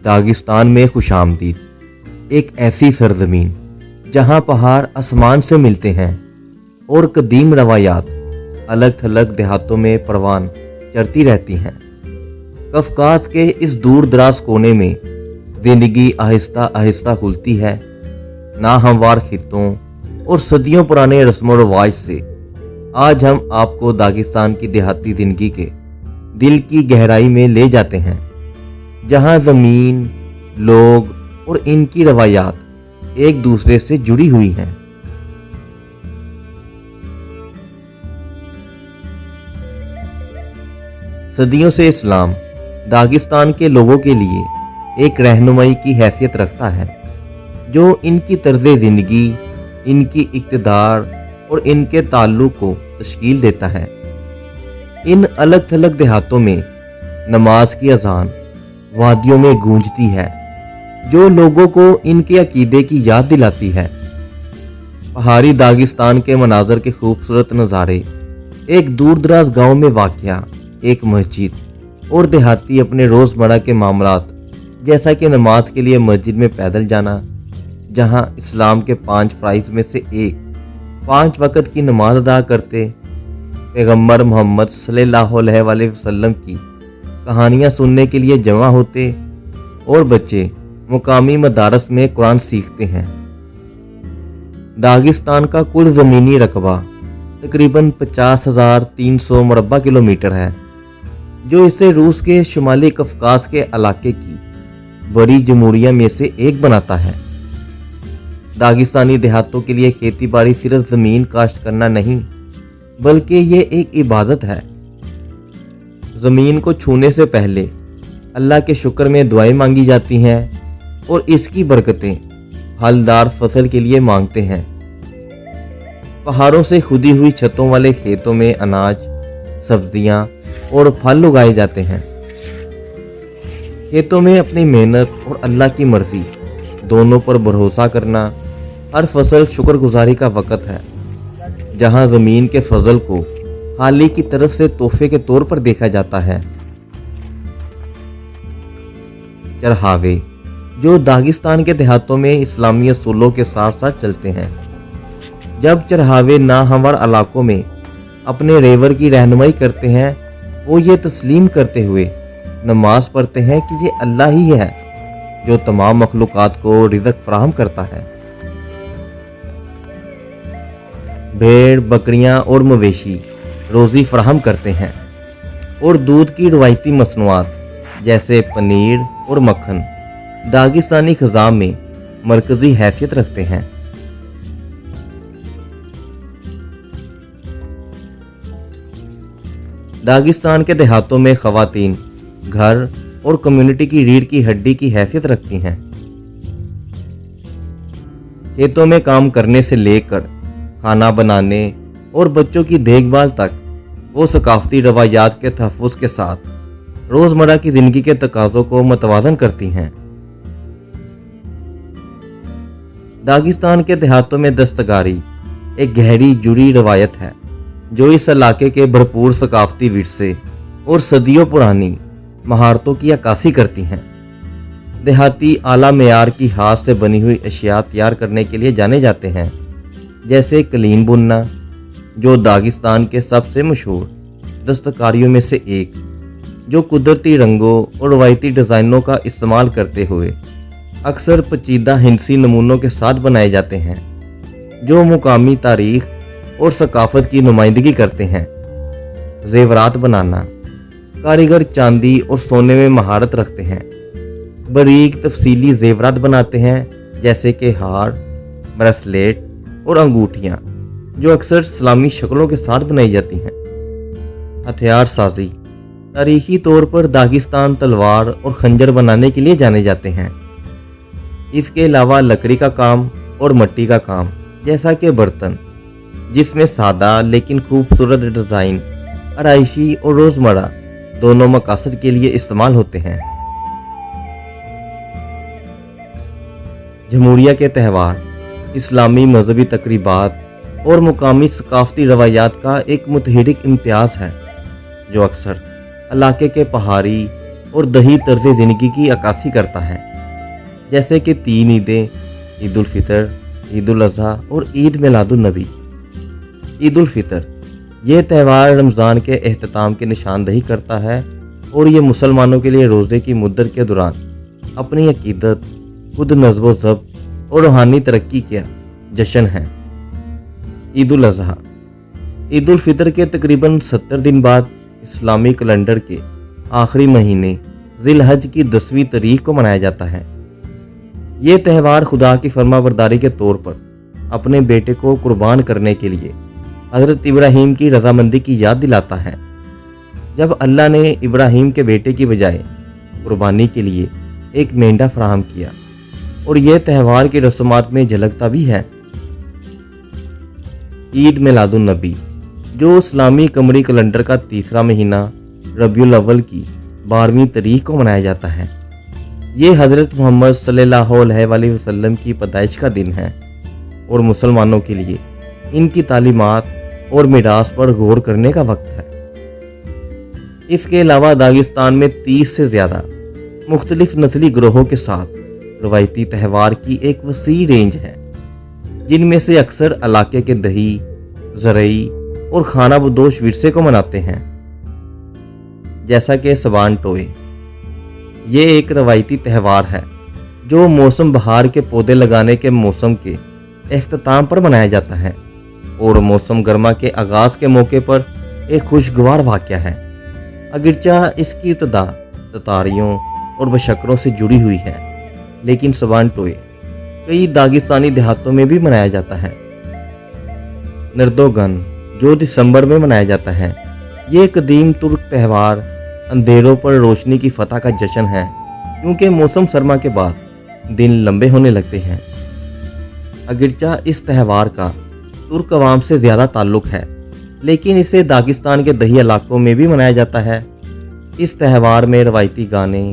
داغستان میں خوش آمدید، ایک ایسی سرزمین جہاں پہاڑ آسمان سے ملتے ہیں اور قدیم روایات الگ تھلگ دیہاتوں میں پروان چڑھتی رہتی ہیں۔ کفکاز کے اس دور دراز کونے میں زندگی آہستہ آہستہ کھلتی ہے۔ ناہموار خطوں اور صدیوں پرانے رسم و رواج سے آج ہم آپ کو داغستان کی دیہاتی زندگی کے دل کی گہرائی میں لے جاتے ہیں، جہاں زمین، لوگ اور ان کی روایات ایک دوسرے سے جڑی ہوئی ہیں۔ صدیوں سے اسلام داغستان کے لوگوں کے لیے ایک رہنمائی کی حیثیت رکھتا ہے، جو ان کی طرز زندگی، ان کی اقتدار اور ان کے تعلق کو تشکیل دیتا ہے۔ ان الگ تھلگ دیہاتوں میں نماز کی اذان وادیوں میں گونجتی ہے، جو لوگوں کو ان کے عقیدے کی یاد دلاتی ہے۔ پہاڑی داغستان کے مناظر کے خوبصورت نظارے، ایک دور دراز گاؤں میں واقع ایک مسجد اور دیہاتی اپنے روزمرہ کے معاملات جیسا کہ نماز کے لیے مسجد میں پیدل جانا، جہاں اسلام کے 5 فرائض میں سے ایک 5 وقت کی نماز ادا کرتے، پیغمبر محمد صلی اللہ علیہ وآلہ وسلم کی کہانیاں سننے کے لیے جمع ہوتے اور بچے مقامی مدارس میں قرآن سیکھتے ہیں۔ داغستان کا کل زمینی رقبہ تقریباً 50,300 مربع کلومیٹر ہے، جو اسے روس کے شمالی قفقاز کے علاقے کی بڑی جمہوریہ میں سے ایک بناتا ہے۔ داغستانی دیہاتوں کے لیے کھیتی باڑی صرف زمین کاشت کرنا نہیں، بلکہ یہ ایک عبادت ہے۔ زمین کو چھونے سے پہلے اللہ کے شکر میں دعائیں مانگی جاتی ہیں اور اس کی برکتیں پھلدار فصل کے لیے مانگتے ہیں۔ پہاڑوں سے کھدی ہوئی چھتوں والے کھیتوں میں اناج، سبزیاں اور پھل اگائے جاتے ہیں۔ کھیتوں میں اپنی محنت اور اللہ کی مرضی دونوں پر بھروسہ کرنا، ہر فصل شکر گزاری کا وقت ہے، جہاں زمین کے فضل کو خالق کی طرف سے تحفے کے طور پر دیکھا جاتا ہے۔ چرہاوے، جو داغستان کے دیہاتوں میں اسلامی اصولوں کے ساتھ ساتھ چلتے ہیں۔ جب چرہاوے ناہموار علاقوں میں اپنے ریور کی رہنمائی کرتے ہیں، وہ یہ تسلیم کرتے ہوئے نماز پڑھتے ہیں کہ یہ اللہ ہی ہے جو تمام مخلوقات کو رزق فراہم کرتا ہے۔ بھیڑ، بکریاں اور مویشی روزی فراہم کرتے ہیں، اور دودھ کی روایتی مصنوعات جیسے پنیر اور مکھن داغستانی خزاں میں مرکزی حیثیت رکھتے ہیں۔ داغستان کے دیہاتوں میں خواتین گھر اور کمیونٹی کی ریڑھ کی ہڈی کی حیثیت رکھتی ہیں۔ کھیتوں میں کام کرنے سے لے کر کھانا بنانے اور بچوں کی دیکھ بھال تک، وہ ثقافتی روایات کے تحفظ کے ساتھ روزمرہ کی زندگی کے تقاضوں کو متوازن کرتی ہیں۔ داغستان کے دیہاتوں میں دستکاری ایک گہری جڑی روایت ہے، جو اس علاقے کے بھرپور ثقافتی ورثے اور صدیوں پرانی مہارتوں کی عکاسی کرتی ہیں۔ دیہاتی اعلیٰ معیار کی ہاتھ سے بنی ہوئی اشیاء تیار کرنے کے لیے جانے جاتے ہیں، جیسے قلین بننا، جو داغستان کے سب سے مشہور دستکاریوں میں سے ایک، جو قدرتی رنگوں اور روایتی ڈیزائنوں کا استعمال کرتے ہوئے اکثر پیچیدہ ہندسی نمونوں کے ساتھ بنائے جاتے ہیں، جو مقامی تاریخ اور ثقافت کی نمائندگی کرتے ہیں۔ زیورات بنانا، کاریگر چاندی اور سونے میں مہارت رکھتے ہیں، باریک تفصیلی زیورات بناتے ہیں، جیسے کہ ہار، بریسلیٹ اور انگوٹھیاں، جو اکثر اسلامی شکلوں کے ساتھ بنائی جاتی ہیں۔ ہتھیار سازی، تاریخی طور پر داغستان تلوار اور خنجر بنانے کے لیے جانے جاتے ہیں۔ اس کے علاوہ لکڑی کا کام اور مٹی کا کام، جیسا کہ برتن، جس میں سادہ لیکن خوبصورت ڈیزائن آرائشی اور روزمرہ دونوں مقاصد کے لیے استعمال ہوتے ہیں۔ جمہوریہ کے تہوار اسلامی مذہبی تقریبات اور مقامی ثقافتی روایات کا ایک متحرک امتیاز ہے، جو اکثر علاقے کے پہاڑی اور दही तर्ज ज़िंदगी की अक्कासी करता है, जैसे कि 3 ईदें, ईद उल फितर, ईद उल अज़हा और ईद मिलादुन्नबी। ईद उल फितर ये त्यौहार रमज़ान के एहतमाम की निशानदही करता है और ये मुसलमानों के लिए रोज़े की मुद्दत के दौरान अपनी अकीदत, खुद नज़्ब व ज़ब्त और रूहानी तरक्की का जश्न है। ईद उल अज़हा ईद उल फितर के तकरीबन 70 दिन बाद इस्लामी कैलेंडर के आखिरी महीने ज़िल-हज की 10वीं तारीख को मनाया जाता है। ये त्यौहार खुदा की फरमाबरदारी के तौर पर अपने बेटे को कुर्बान करने के लिए हज़रत इब्राहीम की रज़ामंदी की याद दिलाता है। जब अल्लाह ने इब्राहीम के बेटे की बजाय कुर्बानी के लिए एक मेंढा फराहम किया, और यह त्यौहार की रस्मात में झलकता भी है। ईद मिलादुन्नबी जो इस्लामी कमरी कैलेंडर का तीसरा महीना रबीउल अव्वल की 12वीं तारीख को मनाया जाता है। ये हज़रत मोहम्मद सल्लल्लाहु अलैहि वसल्लम की पैदाइश का दिन है और मुसलमानों के लिए इनकी तालीमात और मीरास पर गौर करने का वक्त है। इसके अलावा दागिस्तान में 30 से ज़्यादा मुख्तलिफ नस्ली ग्रोहों के साथ रवायती त्यौहार की एक वसी रेंज है, जिनमें से अक्सर इलाके के दही, ज़रई और खाना बदोश विरसे को मनाते हैं, जैसा कि सबान टोए। ये एक रवायती त्यौहार है जो मौसम बहार के पौधे लगाने के मौसम के इख्तिताम पर मनाया जाता है और मौसम गर्मा के आगाज़ के मौके पर एक खुशगवार वाक़या है। अगरचा इसकी इब्तिदा ततारियों और बशकरों से जुड़ी हुई है, लेकिन सबान टोए कई दागिस्तानी देहातों में भी मनाया जाता है। नर्दोगन जो दिसंबर में मनाया जाता है, ये कदीम तुर्क त्यौहार अंधेरों पर रोशनी की फतह का जश्न है, क्योंकि मौसम सरमा के बाद दिन लंबे होने लगते हैं। अगरचा इस त्यौहार का तुर्क अवाम से ज़्यादा ताल्लुक़ है, लेकिन इसे दागिस्तान के दही इलाकों में भी मनाया जाता है। इस त्यौहार में रवायती गाने,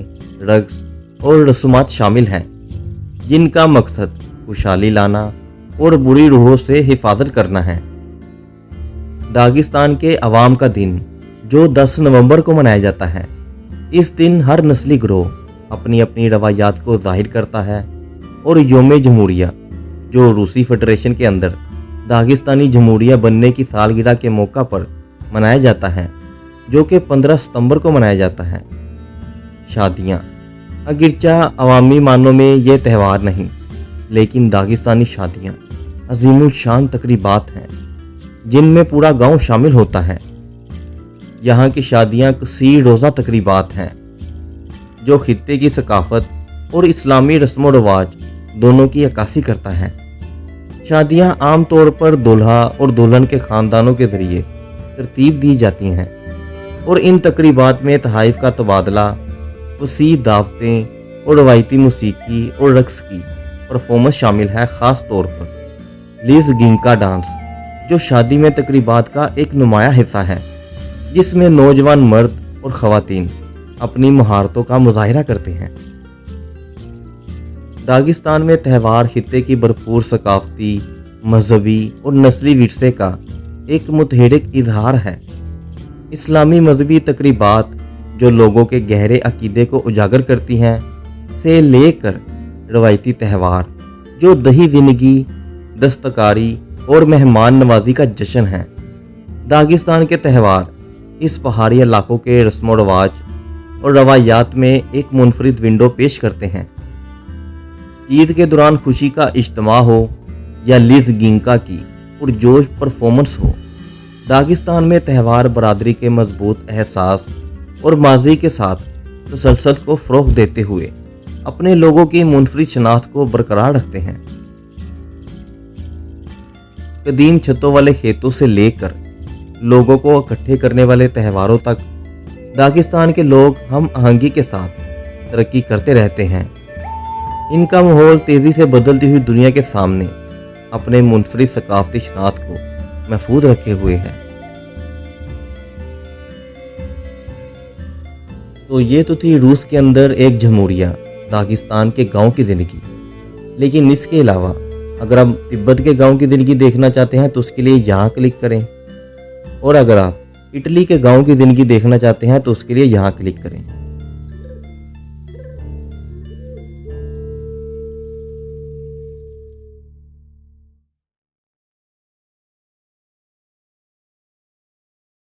रक्स और रस्मात शामिल हैं, जिनका मकसद खुशहाली लाना और बुरी रूहों से हिफाजत करना है। दागिस्तान के अवाम का दिन जो 10 नवंबर को मनाया जाता है, इस दिन हर नस्ली ग्रोह अपनी अपनी रवायात को जाहिर करता है और योम जमहूरिया जो रूसी फेडरेशन के अंदर दागिस्तानी जमहूरिया बनने की सालगिरह के मौका पर मनाया जाता है, जो कि 15 सितंबर को मनाया जाता है। शादियाँ अगरचा अवामी मानों में ये त्यौहार नहीं, लेकिन दागिस्तानी शादियाँ अजीमुल शान तकरीबात हैं, जिनमें पूरा गांव शामिल होता है। यहाँ की शादियाँ कसीर रोज़ा तकरीबात हैं, जो खित्ते की सकाफत और इस्लामी रस्म व रवाज दोनों की अक्कासी करता है। शादियाँ आम तौर पर दूल्हा और दुल्हन के ख़ानदानों के ज़रिए तरतीब दी जाती हैं और इन तकरीबात में तहाइफ का तबादला, वसी दावतें और रवायती मौसीकी और रक्स की परफॉर्मेंस शामिल है। ख़ास तौर पर लिज़ गिंका डांस जो शादी में तकरीबात का एक नुमाया हिस्सा है, जिसमें नौजवान मर्द और ख़वातीन अपनी महारतों का मुजाहिरा करते हैं। दागिस्तान में त्यौहार खित्ते की भरपूर सकाफती, मजहबी और नस्ली विरसे का एक मुतहरिक इजहार है। इस्लामी मजहबी तकरीबात जो लोगों के गहरे अकीदे को उजागर करती हैं, से लेकर रवायती त्यौहार जो दही ज़िंदगी, दस्तकारी और मेहमान नवाजी का जश्न है। दागिस्तान के त्यौहार इस पहाड़ी इलाकों के रस्म व रवाज और रवायात में एक मुनफरिद विंडो पेश करते हैं। ईद के दौरान खुशी का इज्तिमा हो या लिज़ गिंका की पुरजोश परफॉर्मेंस हो, दागिस्तान में त्यौहार बरादरी के मजबूत एहसास और माजी के साथ तसलसल को फ़रोग़ देते हुए अपने लोगों की मुनफरिद शनाख्त को बरकरार रखते हैं। कदीम छतों वाले खेतों से लेकर लोगों को इकट्ठे करने वाले त्यौहारों तक दागिस्तान के लोग हम आहंगी के साथ तरक्की करते रहते हैं। इनका माहौल तेज़ी से बदलती हुई दुनिया के सामने अपने मुनफरिद सकाफती शनाख्त को महफूज रखे हुए है। तो ये तो थी रूस के अंदर एक जमहूरिया, दागिस्तान के गांव की ज़िंदगी। लेकिन इसके अलावा अगर आप तिब्बत के गांव की ज़िंदगी देखना चाहते हैं तो उसके लिए यहाँ क्लिक करें, और अगर आप इटली के गांव की ज़िंदगी देखना चाहते हैं तो उसके लिए यहाँ क्लिक करें।